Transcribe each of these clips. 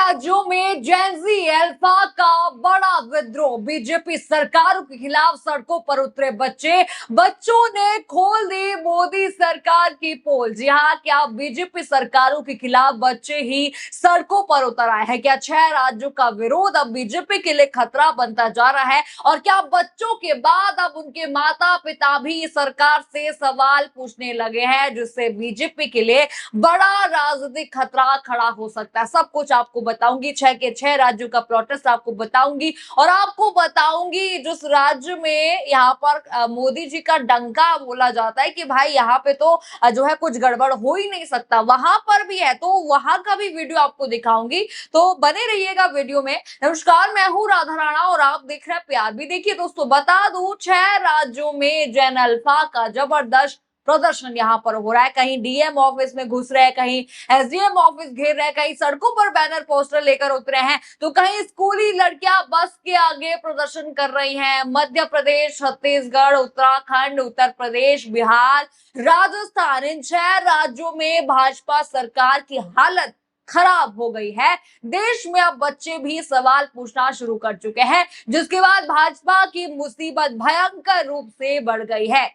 राज्यों में Gen Z alpha का बड़ा विद्रोह। बीजेपी सरकार के खिलाफ सड़कों पर उतरे बच्चों ने खोल दी मोदी सरकार की पोल। जी हाँ, क्या बीजेपी सरकारों के खिलाफ बच्चे ही सड़कों पर उतर आए हैं? क्या 6 राज्यों का विरोध अब बीजेपी के लिए खतरा बनता जा रहा है? और क्या बच्चों के बाद अब उनके माता पिता भी सरकार से सवाल पूछने लगे हैं, जिससे बीजेपी के लिए बड़ा राजनीतिक खतरा खड़ा हो सकता है? सब कुछ आपको बताऊंगी, 6 के 6 राज्यों का प्रोटेस्ट आपको बताऊंगी, और आपको बताऊंगी जिस राज्य में यहाँ पर मोदी जी का डंका बोला जाता है कि भाई यहाँ पे तो जो है कुछ गड़बड़ हो ही नहीं सकता, वहां पर भी है, तो वहां का भी वीडियो आपको दिखाऊंगी, तो बने रहिएगा वीडियो में। नमस्कार, मैं हूं राधा राणा और आप देख रहे हैं प्यार भी। देखिए दोस्तों, बता दूं 6 राज्यों में जेन अल्फा का जबरदस्त प्रदर्शन यहाँ पर हो रहा है। कहीं डीएम ऑफिस में घुस रहे हैं, कहीं एसडीएम ऑफिस घेर रहे हैं, कहीं सड़कों पर बैनर पोस्टर लेकर उतरे हैं, तो कहीं स्कूली लड़कियां बस के आगे प्रदर्शन कर रही हैं। मध्य प्रदेश, छत्तीसगढ़, उत्तराखंड, उत्तर प्रदेश, बिहार, राजस्थान, इन 6 राज्यों में भाजपा सरकार की हालत खराब हो गई है। देश में अब बच्चे भी सवाल पूछना शुरू कर चुके हैं, जिसके बाद भाजपा की मुसीबत भयंकर रूप से बढ़ गई है।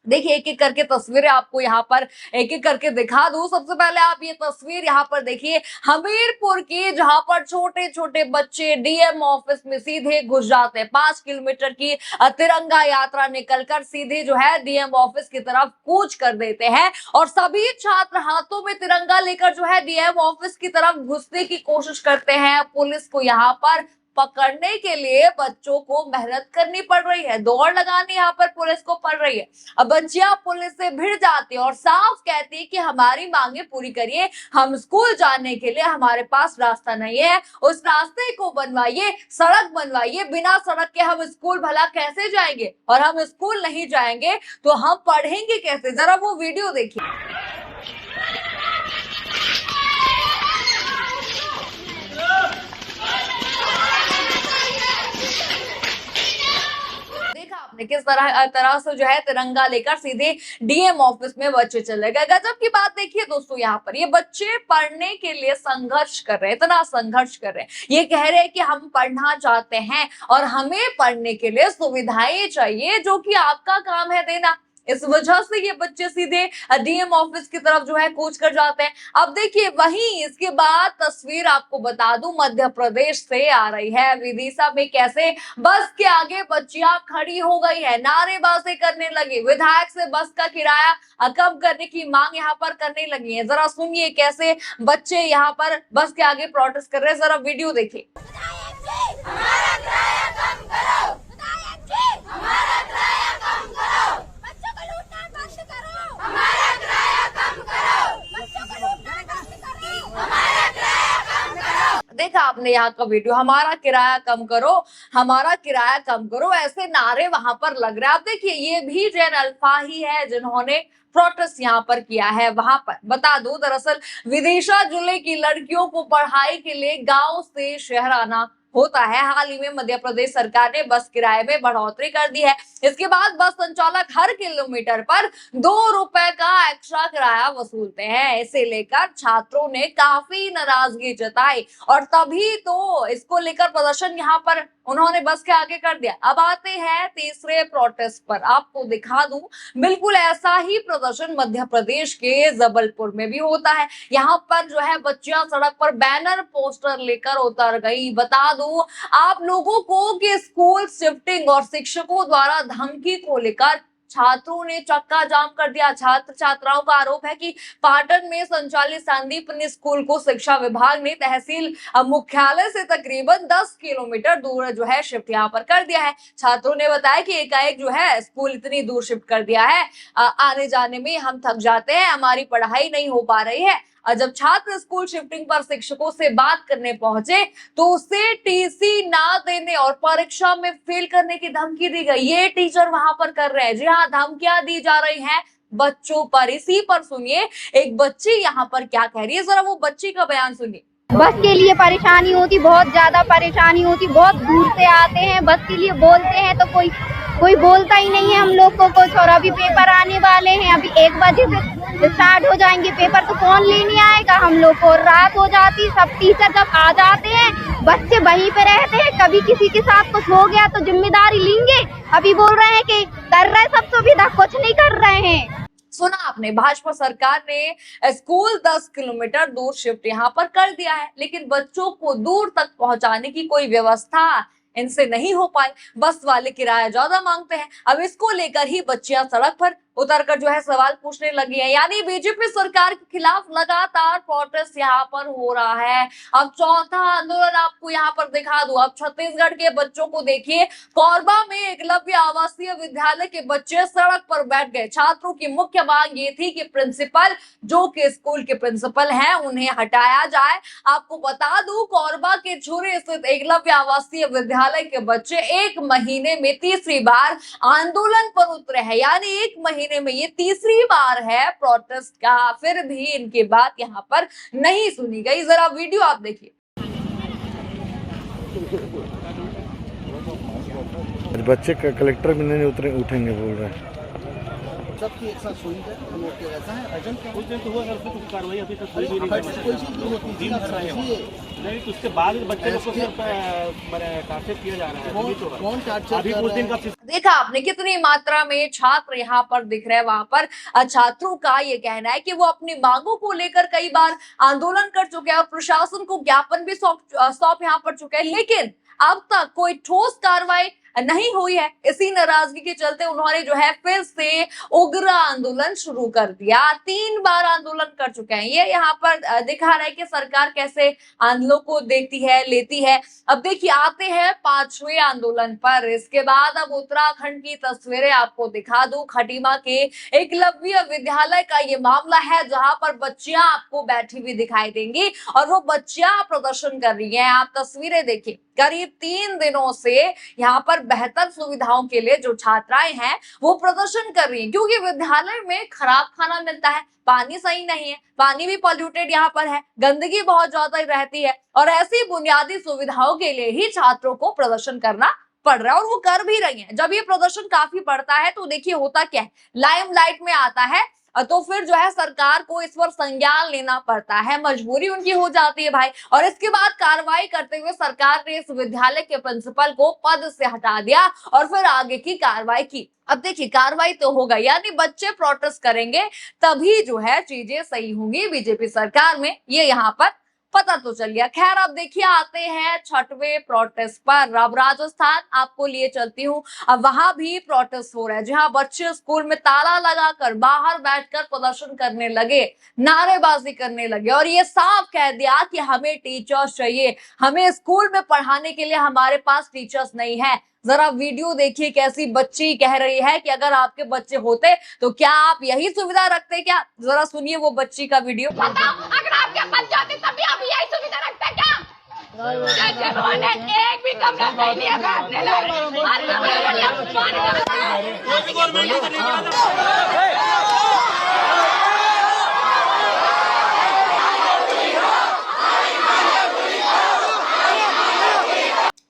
देखिए, एक एक करके तस्वीरें आपको यहाँ पर एक एक करके दिखा दूं। सबसे पहले आप ये तस्वीर यहाँ पर देखिए हमीरपुर की, जहां पर छोटे छोटे बच्चे डीएम ऑफिस में सीधे घुस जाते हैं। 5 किलोमीटर की तिरंगा यात्रा निकलकर सीधे जो है डीएम ऑफिस की तरफ कूच कर देते हैं, और सभी छात्र हाथों में तिरंगा लेकर जो है डीएम ऑफिस की तरफ घुसने की कोशिश करते हैं। पुलिस को यहाँ पर पकड़ने के लिए बच्चों को मेहनत करनी पड़ रही है, दौड़ लगानी यहाँ पर पुलिस को पड़ रही है। अब बच्चियां पुलिस से भिड़ जाती है और साफ कहती है कि हमारी मांगे पूरी करिए, हम स्कूल जाने के लिए हमारे पास रास्ता नहीं है, उस रास्ते को बनवाइए, सड़क बनवाइए, बिना सड़क के हम स्कूल भला कैसे जाएंगे, और हम स्कूल नहीं जाएंगे तो हम पढ़ेंगे कैसे? जरा वो वीडियो देखिए। किस तरह से जो है तिरंगा लेकर सीधे डीएम ऑफिस में बच्चे चले गए। गजब की बात देखिए दोस्तों, यहाँ पर ये बच्चे पढ़ने के लिए संघर्ष कर रहे हैं, इतना संघर्ष कर रहे हैं। ये कह रहे हैं कि हम पढ़ना चाहते हैं और हमें पढ़ने के लिए सुविधाएं चाहिए, जो कि आपका काम है देना। इस वजह से ये बच्चे सीधे डीएम ऑफिस की तरफ जो है कूच कर जाते हैं। अब देखिए, वहीं इसके बाद तस्वीर आपको बता दूं मध्य प्रदेश से आ रही है। विदिशा में कैसे बस के आगे बच्चियां खड़ी हो गई है, नारेबाजी करने लगी, विधायक से बस का किराया कम करने की मांग यहाँ पर करने लगी है। जरा सुनिए कैसे बच्चे यहाँ पर बस के आगे प्रोटेस्ट कर रहे हैं, जरा वीडियो देखिए। देखा आपने यहाँ का वीडियो, हमारा किराया कम करो, हमारा किराया कम करो, ऐसे नारे वहां पर लग रहे हैं। आप देखिए, ये भी जेन अल्फा ही है जिन्होंने प्रोटेस्ट यहाँ पर किया है। वहां पर बता दो, दरअसल विदिशा जिले की लड़कियों को पढ़ाई के लिए गांव से शहर आना होता है। हाल ही में मध्य प्रदेश सरकार ने बस किराए में बढ़ोतरी कर दी है। इसके बाद बस संचालक हर किलोमीटर पर 2 रुपए का एक्स्ट्रा किराया वसूलते हैं। इसे लेकर छात्रों ने काफी नाराजगी जताई, और तभी तो इसको लेकर प्रदर्शन यहाँ पर उन्होंने बस के आगे कर दिया। अब आते हैं तीसरे प्रोटेस्ट पर। आपको दिखा दूं, बिल्कुल ऐसा ही प्रदर्शन मध्य प्रदेश के जबलपुर में भी होता है। यहाँ पर जो है बच्चियां सड़क पर बैनर पोस्टर लेकर उतर गई। बता दूं आप लोगों को कि स्कूल शिफ्टिंग और शिक्षकों द्वारा धमकी को लेकर छात्रों ने चक्का जाम कर दिया। छात्र छात्राओं का आरोप है कि पाटन में संचालित संदीपनी स्कूल को शिक्षा विभाग ने तहसील मुख्यालय से तकरीबन 10 किलोमीटर दूर जो है शिफ्ट यहाँ पर कर दिया है। छात्रों ने बताया कि एकाएक जो है स्कूल इतनी दूर शिफ्ट कर दिया है, आने जाने में हम थक जाते हैं, हमारी पढ़ाई नहीं हो पा रही है। जब छात्र स्कूल शिफ्टिंग पर शिक्षकों से बात करने पहुंचे तो उसे टीसी ना देने और परीक्षा में फेल करने की धमकी दी गई। ये टीचर वहां पर कर रहे हैं। जी हाँ, धमकियां दी जा रही हैं बच्चों पर। इसी पर सुनिए एक बच्ची यहाँ पर क्या कह रही है, जरा वो बच्ची का बयान सुनिए। बस के लिए परेशानी होती, बहुत ज्यादा परेशानी होती, बहुत दूर से आते हैं, बस के लिए बोलते हैं तो कोई कोई बोलता ही नहीं है हम लोग को कुछ। और अभी पेपर आने वाले हैं, अभी 1 बजे से स्टार्ट हो जाएंगे पेपर, तो कौन लेने आएगा हम लोग को। रात हो जाती, सब टीचर जब आ जाते हैं बच्चे वहीं पे रहते हैं। कभी किसी के साथ कुछ हो गया तो जिम्मेदारी लेंगे। अभी बोल रहे हैं कि कर रहे सब सुविधा, कुछ नहीं कर रहे हैं। सुना आपने, भाजपा सरकार ने स्कूल 10 किलोमीटर दूर शिफ्ट यहाँ पर कर दिया है, लेकिन बच्चों को दूर तक पहुंचाने की कोई व्यवस्था इनसे नहीं हो पाई। बस वाले किराया ज्यादा मांगते हैं। अब इसको लेकर ही बच्चियां सड़क पर उतरकर जो है सवाल पूछने लगी है। यानी बीजेपी सरकार के खिलाफ लगातार प्रोटेस्ट यहाँ पर हो रहा है। अब चौथा आंदोलन आपको यहाँ पर दिखा दूं। अब छत्तीसगढ़ के बच्चों को देखिए, कोरबा में एकलव्य आवासीय विद्यालय के बच्चे सड़क पर बैठ गए। छात्रों की मुख्य मांग ये थी कि प्रिंसिपल, जो कि स्कूल के प्रिंसिपल हैं, उन्हें हटाया जाए। आपको बता दूं, कोरबा के छुरी स्थित एकलव्य आवासीय विद्यालय के बच्चे 1 महीने में तीसरी बार आंदोलन पर उतरे हैं। यानी 1 महीने में ये तीसरी बार है प्रोटेस्ट का, फिर भी इनकी बात यहाँ पर नहीं सुनी गई। जरा वीडियो आप देखिए। बच्चे कलेक्टर मिलने नहीं उठेंगे बोल रहे हैं। सबकी एक साथ सुनी है, हम लोग के ऐसा है अर्जेंट क्या कुछ दिन तो हुआ सर, कुछ कार्रवाई अभी तक हुई भी नहीं। कोई चीज नहीं होती दिन भर रहे हैं। नहीं तो उसके बाद बच्चे लोग को सिर्फ टार्चर किया जा रहा है। कौन टार्चर अभी कुछ दिन का देखा आपने कितनी मात्रा में छात्र यहाँ पर दिख रहे हैं। वहां पर छात्रों का ये कहना है कि वो अपनी मांगों को लेकर कई बार आंदोलन कर चुके हैं और प्रशासन को ज्ञापन भी सौंप यहाँ पर चुके हैं, लेकिन अब तक कोई ठोस कार्रवाई नहीं हुई है। इसी नाराजगी के चलते उन्होंने जो है फिर से उग्र आंदोलन शुरू कर दिया। 3 बार आंदोलन कर चुके हैं। ये यहाँ पर दिखा रहा है कि सरकार कैसे आंदोलन को देखती है, लेती है। अब देखिए, आते हैं 5वें आंदोलन पर। इसके बाद अब उत्तराखंड की तस्वीरें आपको दिखा दूं। खटीमा के एकलव्य विद्यालय का ये मामला है, जहां पर बच्चियां आपको बैठी हुई दिखाई देंगी और वो बच्चियां प्रदर्शन कर रही हैं। आप तस्वीरें देखिए। करीब 3 दिनों से यहाँ पर बेहतर सुविधाओं के लिए जो छात्राएं हैं वो प्रदर्शन कर रही हैं, क्योंकि विद्यालय में खराब खाना मिलता है, पानी सही नहीं है, पानी भी पॉल्यूटेड यहाँ पर है, गंदगी बहुत ज्यादा रहती है, और ऐसी बुनियादी सुविधाओं के लिए ही छात्रों को प्रदर्शन करना पड़ रहा है, और वो कर भी रही हैं। जब ये प्रदर्शन काफी बढ़ता है तो देखिए होता क्या है, लाइमलाइट में आता है, तो फिर जो है सरकार को इस पर संज्ञान लेना पड़ता है, मजबूरी उनकी हो जाती है भाई। और इसके बाद कार्रवाई करते हुए सरकार ने इस विद्यालय के प्रिंसिपल को पद से हटा दिया और फिर आगे की कार्रवाई की। अब देखिए, कार्रवाई तो होगा, यानी बच्चे प्रोटेस्ट करेंगे तभी जो है चीजें सही होंगी बीजेपी सरकार में, ये यहाँ पर पता तो चल गया। खैर, अब देखिए, आते हैं 6वें प्रोटेस्ट पर। अब राजस्थान आपको लिए चलती हूँ। अब वहां भी प्रोटेस्ट हो रहा है, जहां बच्चे स्कूल में ताला लगाकर बाहर बैठकर प्रदर्शन करने लगे, नारेबाजी करने लगे और ये साफ कह दिया कि हमें टीचर्स चाहिए, हमें स्कूल में पढ़ाने के लिए हमारे पास टीचर्स नहीं है। जरा वीडियो देखिए, कैसी बच्ची कह रही है कि अगर आपके बच्चे होते तो क्या आप यही सुविधा रखते क्या? जरा सुनिए वो बच्ची का वीडियो। अगर आपके बच्चे होते तब भी आप यही सुविधा रखते क्या? उन्होंने एक भी कमरा नहीं लिया अपने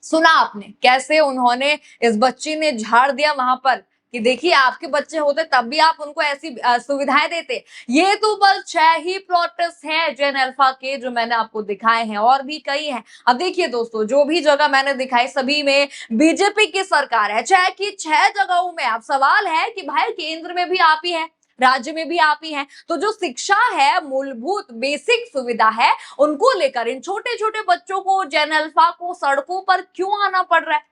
सुना आपने कैसे उन्होंने, इस बच्ची ने झाड़ दिया वहां पर कि देखिए, आपके बच्चे होते तब भी आप उनको ऐसी सुविधाएं देते। ये तो बस 6 ही प्रोटेस्ट हैं जेन अल्फा के जो मैंने आपको दिखाए हैं, और भी कई हैं। अब देखिए दोस्तों, जो भी जगह मैंने दिखाई सभी में बीजेपी की सरकार है, 6 की 6 जगहों में। अब सवाल है कि भाई केंद्र में भी आप ही हैं, राज्य में भी आप ही हैं, तो जो शिक्षा है, मूलभूत बेसिक सुविधा है, उनको लेकर इन छोटे छोटे बच्चों को, जेन अल्फा को सड़कों पर क्यों आना पड़ रहा है?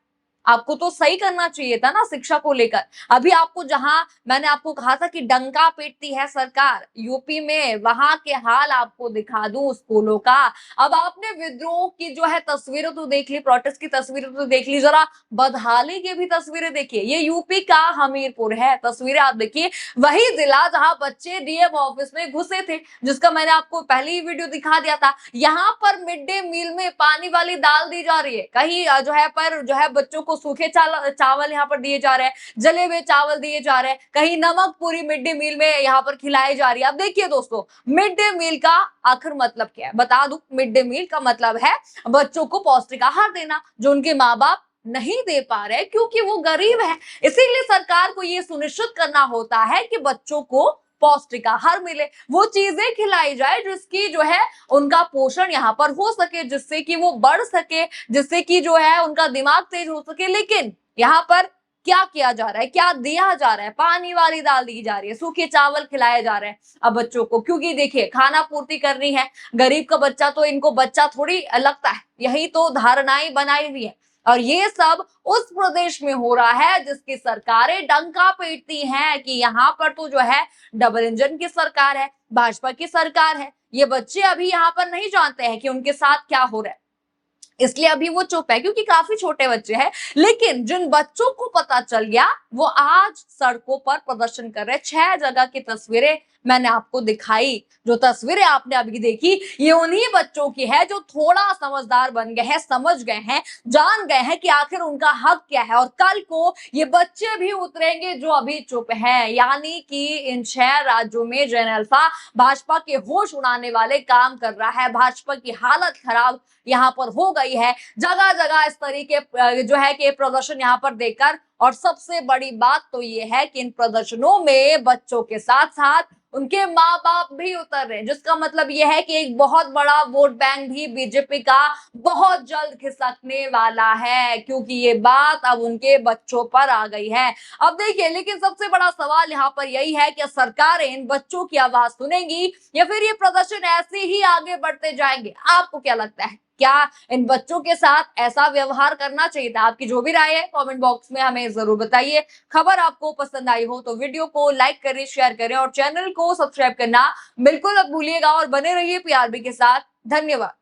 आपको तो सही करना चाहिए था ना शिक्षा को लेकर। अभी आपको, जहां मैंने आपको कहा था कि डंका पीटती है सरकार यूपी में, वहां के हाल आपको दिखा दूं स्कूलों का। अब आपने विद्रोह की जो है तस्वीरें तो देख ली, प्रोटेस्ट की तस्वीरें तो देख ली, जरा बदहाली की भी तस्वीरें देखिए। ये यूपी का हमीरपुर है, तस्वीरें आप देखिए, वही जिला जहां बच्चे डीएम ऑफिस में घुसे थे, जिसका मैंने आपको पहले ही वीडियो दिखा दिया था। यहाँ पर मिड डे मील में पानी वाली दाल दी जा रही है, कहीं जो है बच्चों को सूखे चावल यहाँ पर दिए जा रहे हैं, जले हुए चावल दिए जा रहे हैं, कहीं नमक पूरी मिड डे मील में यहाँ पर खिलाई जा रही है। अब देखिए दोस्तों, मिड डे मील का आखिर मतलब क्या है बता दूं। मिड डे मील का मतलब है बच्चों को पौष्टिक आहार देना, जो उनके माँ बाप नहीं दे पा रहे क्योंकि वो गरीब है। इसीलिए सरकार को ये सुनिश्चित करना होता है कि बच्चों को पौष्टिक आहार मिले, वो चीजें खिलाई जाए जिसकी जो है उनका पोषण यहाँ पर हो सके, जिससे कि वो बढ़ सके, जिससे कि जो है उनका दिमाग तेज हो सके। लेकिन यहाँ पर क्या किया जा रहा है, क्या दिया जा रहा है? पानी वाली दाल दी जा रही है, सूखे चावल खिलाए जा रहे हैं अब बच्चों को, क्योंकि देखिए खाना पूर्ति करनी है। गरीब का बच्चा तो इनको बच्चा थोड़ी लगता है, यही तो धारणाएं बनाई हुई है। और ये सब उस प्रदेश में हो रहा है जिसकी सरकारें डंका पीटती हैं कि यहाँ पर तो जो है डबल इंजन की सरकार है, भाजपा की सरकार है। ये बच्चे अभी यहाँ पर नहीं जानते हैं कि उनके साथ क्या हो रहा है, इसलिए अभी वो चुप है क्योंकि काफी छोटे बच्चे हैं। लेकिन जिन बच्चों को पता चल गया वो आज सड़कों पर प्रदर्शन कर रहे हैं। 6 जगह की तस्वीरें मैंने आपको दिखाई, जो तस्वीरें आपने अभी देखी ये उन्हीं बच्चों की है जो थोड़ा समझदार बन गए हैं, समझ गए हैं, जान गए हैं कि आखिर उनका हक क्या है। और कल को ये बच्चे भी उतरेंगे जो अभी चुप हैं। यानी कि इन 6 राज्यों में जेन अल्फा भाजपा के होश उड़ाने वाले काम कर रहा है। भाजपा की हालत खराब यहाँ पर हो गई है जगह जगह इस तरीके जो है कि प्रदर्शन यहाँ पर देखकर। और सबसे बड़ी बात तो ये है कि इन प्रदर्शनों में बच्चों के साथ साथ उनके माँ बाप भी उतर रहे हैं, जिसका मतलब यह है कि एक बहुत बड़ा वोट बैंक भी बीजेपी का बहुत जल्द खिसकने वाला है, क्योंकि ये बात अब उनके बच्चों पर आ गई है। अब देखिए, लेकिन सबसे बड़ा सवाल यहाँ पर यही है कि सरकारें इन बच्चों की आवाज सुनेंगी या फिर ये प्रदर्शन ऐसे ही आगे बढ़ते जाएंगे? आपको क्या लगता है, क्या इन बच्चों के साथ ऐसा व्यवहार करना चाहिए था? आपकी जो भी राय है कमेंट बॉक्स में हमें जरूर बताइए। खबर आपको पसंद आई हो तो वीडियो को लाइक करें, शेयर करें और चैनल को सब्सक्राइब करना बिल्कुल मत भूलिएगा। और बने रहिए पीआरबी के साथ। धन्यवाद।